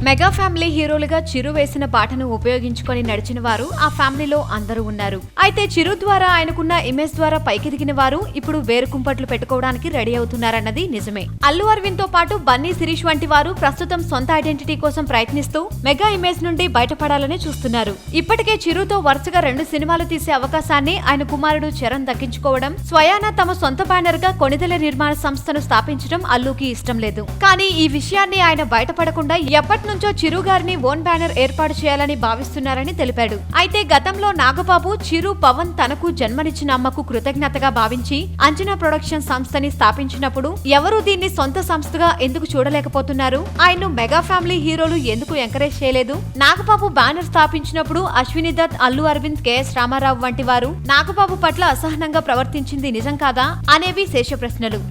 Mega family హీరోలుగా చిరు వేసిన బాటను ఉపయోగించుకొని నడిచిన వారు ఆ ఫ్యామిలీలో అందరూ ఉన్నారు. అయితే చిరు ద్వారా ఆయనకున్న ఇమేజ్ ద్వారా పైకెదిగిన వారు ఇప్పుడు వేరు కుంపట్లు పెట్టుకోవడానికి రెడీ అవుతున్నారన్నది నిజమే. అల్లు అరవింద్ తో పాటు బన్నీ శిరీష్ వంటి వారు ప్రస్తుతం సొంత ఐడెంటిటీ కోసం ప్రయత్నిస్తూ మెగా ఇమేజ్ నుండి బయటపడాలని చూస్తున్నారు. ఇప్పటికే చిరుతో వరుసగా 2 సినిమాలు తీసే అవకాశాన్ని ఆయన కుమారుడు చరణ్ దక్కించుకోవడం, స్వయాన తమ సొంత బ్యానర్ గా కొణిదెల నిర్మాణ సంస్థను స్థాపించడం అల్లుకి ఇష్టం లేదు. కానీ ఈ విషయాన్ని ఆయన బయటపడకుండా ఎప్పటి నుంచో చిరు గారిని ఓన్ బ్యానర్ ఏర్పాటు చేయాలని భావిస్తున్నారని తెలిపాడు. అయితే గతంలో నాగబాబు చిరు పవన్ తనకు జన్మనిచ్చిన అమ్మకు కృతజ్ఞతగా భావించి అంజనా ప్రొడక్షన్ సంస్థని స్థాపించినప్పుడు ఎవరూ దీన్ని సొంత సంస్థగా ఎందుకు చూడలేకపోతున్నారు? ఆయన్ను మెగా ఫ్యామిలీ హీరోలు ఎందుకు ఎంకరేజ్ చేయలేదు? నాగబాబు బ్యానర్ స్థాపించినప్పుడు అశ్విని దత్, అల్లు అరవింద్, కెఎస్ రామారావు వంటి వారు నాగబాబు పట్ల అసహనంగా ప్రవర్తించింది నిజం కాదా అనేవి శేష ప్రశ్నలు.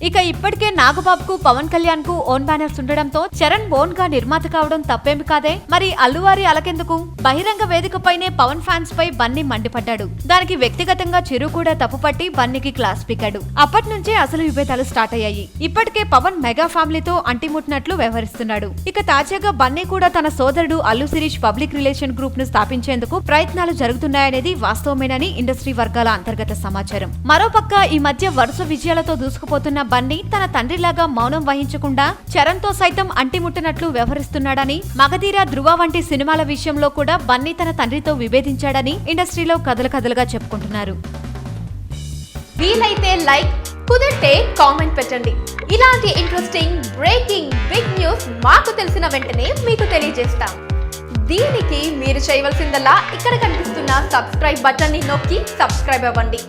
ఇక ఇప్పటికే నాగబాబుకు, పవన్ కళ్యాణ్ కు ఓన్ బ్యానర్స్ ఉండడంతో చరణ్ ఓన్ గా నిర్మాత కావడం తప్పేమి కాదే. మరి అల్లువారి అలకెందుకు? బహిరంగ వేదికపైనే పవన్ ఫ్యాన్స్ పై బన్నీ మండిపడ్డాడు. దానికి వ్యక్తిగతంగా చిరు కూడా తప్పుపట్టి బన్నీకి క్లాస్ పీకాడు. అప్పటి నుంచే అసలు విభేదాలు స్టార్ట్ అయ్యాయి. ఇప్పటికే పవన్ మెగా ఫ్యామిలీతో అంటిముట్టినట్లు వ్యవహరిస్తున్నాడు. ఇక తాజాగా బన్నీ కూడా తన సోదరుడు Allu Sirish public relation group ను స్థాపించేందుకు ప్రయత్నాలు జరుగుతున్నాయనేది వాస్తవమేనని ఇండస్ట్రీ వర్గాల అంతర్గత సమాచారం. మరోపక్క ఈ మధ్య వరుస విజయాలతో దూసుకుపోతున్న బన్నీ తన తండ్రిలాగా మౌనం వహించకుండా చరణ్ తో సైతం అంటిముట్టినట్లు వ్యవహరిస్తున్నాడని, మగధీర, ధృవ వంటి సినిమాల విషయంలో కూడా బన్నీ తన తండ్రితో విభేదించాడని ఇండస్ట్రీలో కథలుగా చెప్పుకుంటున్నారు. వీలైతే లైక్, కుదిరితే కామెంట్ పెట్టండి. ఇలాంటి ఇంట్రెస్టింగ్ బ్రేకింగ్ బిగ్ న్యూస్ మాకు తెలిసిన వెంటనే మీకు తెలియజేస్తాం. దీనికి మీరు చేయవలసిందల్లా ఇక్కడ కనిపిస్తున్న సబ్స్క్రైబ్ బటన్ ని నొక్కి సబ్స్క్రైబ్ అవ్వండి.